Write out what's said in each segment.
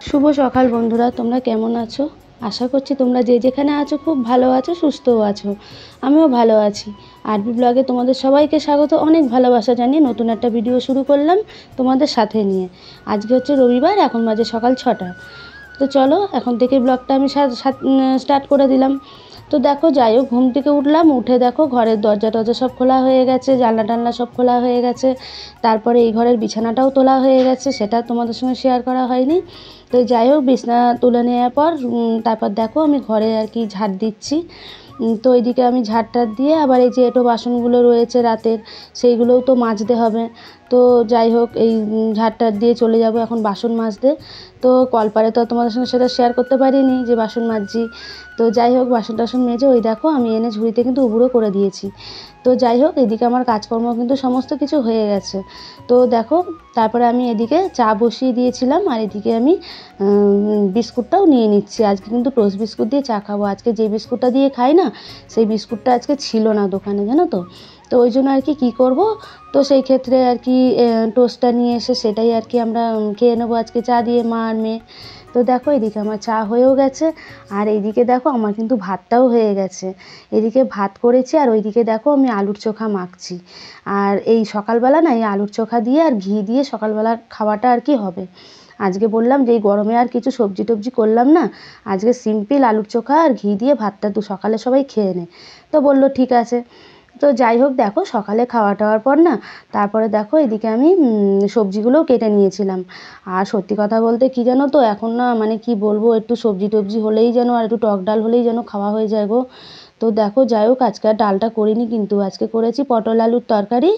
শুভ সকাল বন্ধুরা, তোমরা কেমন আছো? আশা করছি তোমরা যে যেখানে আছো খুব ভালো আছো, সুস্থও আছো। আমিও ভালো আছি। আরবি ব্লগে তোমাদের সবাইকে স্বাগত। অনেক ভালোবাসা জানিয়ে নতুন একটা ভিডিও শুরু করলাম তোমাদের সাথে নিয়ে। আজকে হচ্ছে রবিবার, এখন বাজে সকাল 6টা। তো চলো এখন থেকে ব্লগটা আমি স্টার্ট করে দিলাম। তো দেখো, যাই হোক, ঘুম থেকে উঠলাম, উঠে দেখো ঘরের দরজা টরজা সব খোলা হয়ে গেছে, জানলা টানলা সব খোলা হয়ে গেছে। তারপরে এই ঘরের বিছানাটাও তোলা হয়ে গেছে, সেটা তোমাদের সঙ্গে শেয়ার করা হয়নি। তো যাই হোক, বিছানা তুলে নেওয়ার পর তারপর দেখো আমি ঘরে আর কি ঝাড় দিচ্ছি। তো এইদিকে আমি ঝাড়টা দিয়ে আবার এই যে এঁটো বাসনগুলো রয়েছে রাতের, সেইগুলোও তো মাজতে হবে। তো যাই হোক, এই ঝাড়টা দিয়ে চলে যাব এখন বাসন মাজতে। তো কলপারে তো তোমাদের সঙ্গে সেটা শেয়ার করতে পারিনি যে বাসন মাজছি। তো যাই হোক, বাসন টাসন মেজে ওই দেখো আমি এনে ঝুড়িতে কিন্তু উবুড়ো করে দিয়েছি। তো যাই হোক, এদিকে আমার কাজকর্ম কিন্তু সমস্ত কিছু হয়ে গেছে। তো দেখো, তারপরে আমি এদিকে চা বসিয়ে দিয়েছিলাম, আর এদিকে আমি বিস্কুটটাও নিয়ে নিচ্ছি। আজকে কিন্তু টোস্ট বিস্কুট দিয়ে চা খাবো। আজকে যে বিস্কুটটা দিয়ে খাই না, সেই বিস্কুটটা আজকে ছিল না দোকানে, জানো তো। তো ওই জন্য আর কি কী করবো, তো সেই ক্ষেত্রে আর কি টোস্টটা নিয়ে এসে সেটাই আর কি আমরা খেয়ে নেবো আজকে চা দিয়ে, মা আর মেয়ে। তো দেখো, এদিকে আমার চা হয়েও গেছে, আর এইদিকে দেখো আমার কিন্তু ভাতটাও হয়ে গেছে। এদিকে ভাত করেছি, আর ওইদিকে দেখো আমি আলুর চোখা মাখছি। আর এই সকালবেলা না এই আলুর চোখা দিয়ে আর ঘি দিয়ে সকালবেলার খাওয়াটা আর কি হবে। আজকে বললাম যে এই গরমে আর কিছু সবজি টবজি করলাম না, আজকে সিম্পল আলুর চোখা আর ঘি দিয়ে ভাতটা সকালে সবাই খেয়ে নে। তো বললো ঠিক আছে। তো যাই হোক, দেখো সকালে খাওয়া টাওয়ার পর না, তারপরে দেখো এদিকে আমি সবজিগুলোও কেটে নিয়েছিলাম। আর সত্যি কথা বলতে কি জানো তো, এখন না মানে কি বলবো, একটু সবজি টবজি হলেই যেন, আর একটু টক ডাল হলেই যেন খাওয়া হয়ে যায় গো। তো দেখো, যাই হোক, আজকে আর ডালটা করিনি, কিন্তু আজকে করেছি পটল আলুর তরকারি,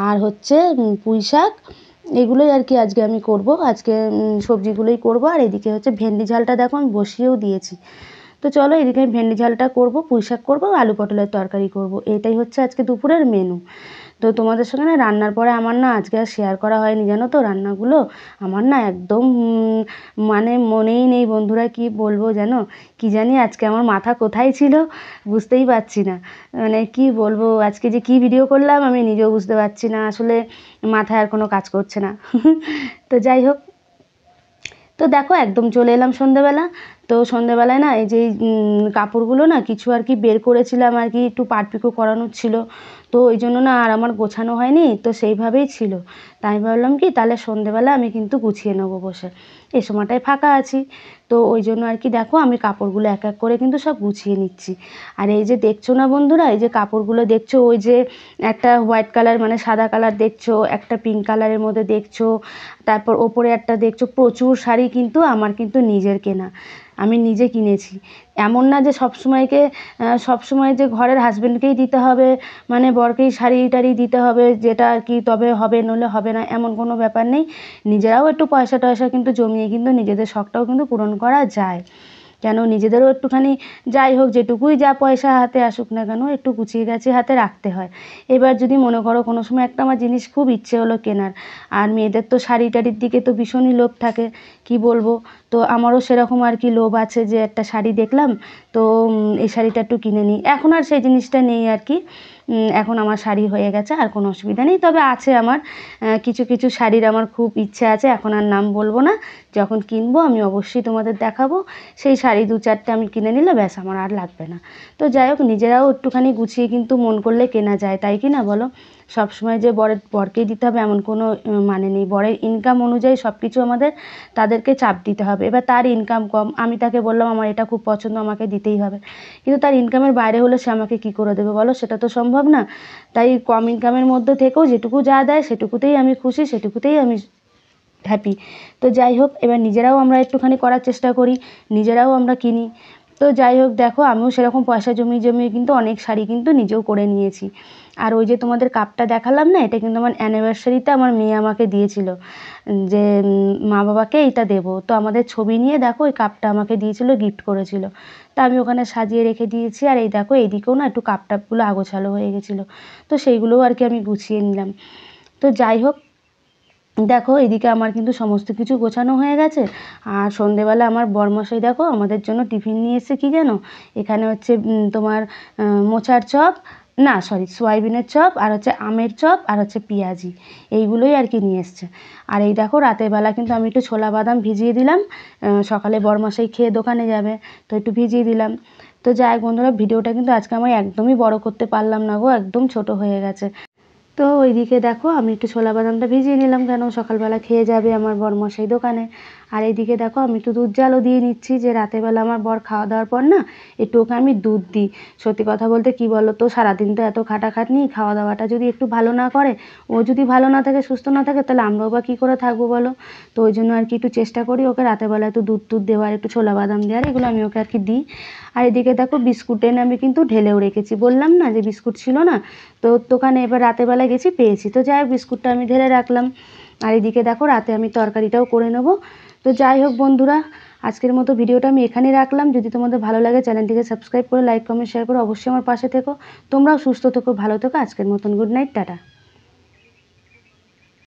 আর হচ্ছে পুঁই শাক। এগুলোই আর কি আজকে আমি করব। আজকে সবজিগুলোই করব। আর এদিকে হচ্ছে ভেন্ডি ঝালটা দেখো আমি বসিয়েও দিয়েছি। তো চলো, এদিকে আমি ভেন্ডি ঝালটা করব, পুঁই শাক করবো, আলু পটলের তরকারি করব। এটাই হচ্ছে আজকে দুপুরের মেনু। তো তোমাদের সঙ্গে না রান্নার পরে আমার না আজকে আর শেয়ার করা হয়নি, জানো তো, রান্নাগুলো আমার না একদম মানে মনেই নেই বন্ধুরা, কি বলবো জানো। কি জানি আজকে আমার মাথা কোথায় ছিল বুঝতেই পারছি না। মানে কি বলবো, আজকে যে কি ভিডিও করলাম আমি নিজেও বুঝতে পারছি না, আসলে মাথায় আর কোনো কাজ করছে না। তো যাই হোক, তো দেখো একদম চলে এলাম সন্ধেবেলা। তো সন্ধেবেলায় না এই যে কাপড়গুলো না কিছু আর কি বের করেছিলাম, আর কি একটু পাটপিকো করানোর ছিল। তো ওই জন্য না আর আমার গোছানো হয়নি, তো সেইভাবেই ছিল। তাই ভাবলাম কি তাহলে সন্ধেবেলা আমি কিন্তু গুছিয়ে নেবো বসে, এই সময়টায় ফাঁকা আছি। তো ওই জন্য আর কি দেখো আমি কাপড়গুলো এক এক করে কিন্তু সব গুছিয়ে নিচ্ছি। আর এই যে দেখছো না বন্ধুরা, এই যে কাপড়গুলো দেখছো, ওই যে একটা হোয়াইট কালার মানে সাদা কালার দেখছো, একটা পিঙ্ক কালারের মধ্যে দেখছো, তারপর ওপরে একটা দেখছো, প্রচুর শাড়ি কিন্তু আমার কিন্তু নিজের কেনা, আমি নিজে কিনেছি। এমন না যে সবসময় যে ঘরের হাজবেন্ডকেই দিতে হবে, মানে বরকেই শাড়ি টাড়ি দিতে হবে, যেটা আর কি তবে হবে, নইলে হবে না, এমন কোনো ব্যাপার নেই। নিজেরাও একটু পয়সা টয়সা কিন্তু জমিয়ে কিন্তু নিজেদের শখটাও কিন্তু পূরণ করা যায়। কেন, নিজেদেরও একটুখানি যাই হোক, যেটুকুই যা পয়সা হাতে আসুক না কেন, একটু গুছিয়ে গাছিয়ে হাতে রাখতে হয়। এবার যদি মনে করো কোনো সময় একটা আমার জিনিস খুব ইচ্ছে হলো কেনার, আর মেয়েদের তো শাড়ি টাড়ির দিকে তো ভীষণই লোভ থাকে, কি বলবো। তো আমারও সেরকম আর কি লোভ আছে যে একটা শাড়ি দেখলাম, তো এই শাড়িটা একটু কিনে নিই। এখন আর সেই জিনিসটা নেই আর কি। এখন আমার শাড়ি হয়ে গেছে, আর কোনো অসুবিধা নেই। তবে আছে আমার কিছু কিছু শাড়ির আমার খুব ইচ্ছে আছে, এখন আর নাম বলবো না। যখন কিনবো আমি অবশ্যই তোমাদের দেখাবো। সেই শাড়ি দু চারটে আমি কিনে নিলে ব্যাস, আমার আর লাগবে না। তো যাই হোক, নিজেরাও একটুখানি গুছিয়ে কিন্তু মন করলে কেনা যায়, তাই কি না বলো। সবসময় যে বরকেই দিতে হবে এমন কোনো মানে নেই। বরের ইনকাম অনুযায়ী সব কিছু আমাদের তাদেরকে চাপ দিতে হবে। এবার তার ইনকাম কম, আমি তাকে বললাম আমার এটা খুব পছন্দ, আমাকে দিতেই হবে। কিন্তু তার ইনকামের বাইরে হলে সে আমাকে কী করে দেবে বলো, সেটা তো সম্ভব না। তাই কম ইনকামের মধ্যে থেকেও যেটুকু যা দেয় সেটুকুতেই আমি খুশি, সেটুকুতেই আমি হ্যাপি। তো যাই হোক, এবার নিজেরাও আমরা একটুখানি করার চেষ্টা করি, নিজেরাও আমরা কিনি। তো যাই হোক, দেখো আমিও সেরকম পয়সা জমিয়ে জমিয়ে কিন্তু অনেক শাড়ি কিন্তু নিজেও করে নিয়েছি। আর ওই যে তোমাদের কাপটা দেখালাম না, এটা কিন্তু আমার অ্যানিভার্সারিতে আমার মেয়ে আমাকে দিয়েছিল, যে মা বাবাকে এইটা দেবো। তো আমাদের ছবি নিয়ে দেখো ওই কাপটা আমাকে দিয়েছিল, গিফট করেছিল। তা আমি ওখানে সাজিয়ে রেখে দিয়েছি। আর এই দেখো এইদিকেও না একটু কাপ টাপগুলো আগোছালো হয়ে গেছিলো, তো সেইগুলোও আর কি আমি গুছিয়ে নিলাম। তো যাই হোক, দেখো এদিকে আমার কিন্তু সমস্ত কিছু গোছানো হয়ে গেছে। আর সন্ধেবেলা আমার বরমশাই দেখো আমাদের জন্য টিফিন নিয়ে এসেছে, কি জানো, এখানে হচ্ছে তোমার মোচার চপ, না সরি সয়াবিনের চপ আর হচ্ছে আমের চপ আর হচ্ছে পেঁয়াজি, এইগুলোই আর কি নিয়ে এসছে। আর এই দেখো রাতের বেলা কিন্তু আমি একটু ছোলা বাদাম ভিজিয়ে দিলাম, সকালে বড়মশাই খেয়ে দোকানে যাবে তো একটু ভিজিয়ে দিলাম। তো যাই হোক বন্ধুরা, ভিডিওটা কিন্তু আজকে আমি একদমই বড় করতে পারলাম না গো, একদম ছোট হয়ে গেছে। তো ওইদিকে দেখো আমি একটু ছোলা বাদামটা ভিজিয়ে নিলাম, কেন সকালবেলা খেয়ে যাবে আমার বরমশাই দোকানে। আর এইদিকে দেখো আমি একটু দুধ জালও দিয়ে নিচ্ছি, যে রাতেরবেলা আমার বর খাওয়া দাওয়ার পর না একটু ওকে আমি দুধ দিই। সত্যি কথা বলতে কি বলো তো, সারাদিন তো এত খাটাখাটনি, খাওয়া দাওয়াটা যদি একটু ভালো না করে, ও যদি ভালো না থাকে, সুস্থ না থাকে, তাহলে আমরাও বা কী করে থাকবো বলো। তো ওই জন্য আর কি একটু চেষ্টা করি ওকে রাতেরবেলা একটু দুধ টুধ দেওয়ার, একটু ছোলা বাদাম দেওয়ার, এগুলো আমি ওকে আর কি দিই। আর এদিকে দেখো বিস্কুট এনে আমি কিন্তু ঢেলেও রেখেছি, বললাম না যে বিস্কুট ছিল না, তো দোকানে এবার রাতের বেলায় গেছি পেয়েছি, তো যাই হোক বিস্কুটটা আমি ঢেলে রাখলাম। আর এদিকে দেখো রাতে আমি তরকারিটাও করে নেব। তো যাই হোক বন্ধুরা, আজকের মতো ভিডিওটা আমি এখানেই রাখলাম। যদি তোমাদের ভালো লাগে চ্যানেলটিকে সাবস্ক্রাইব করে লাইক কমেন্ট শেয়ার করে অবশ্যই আমার পাশে থেকো। তোমরাও সুস্থ থেকো, ভালো থেকো। আজকের মতন গুড নাইট, টাটা।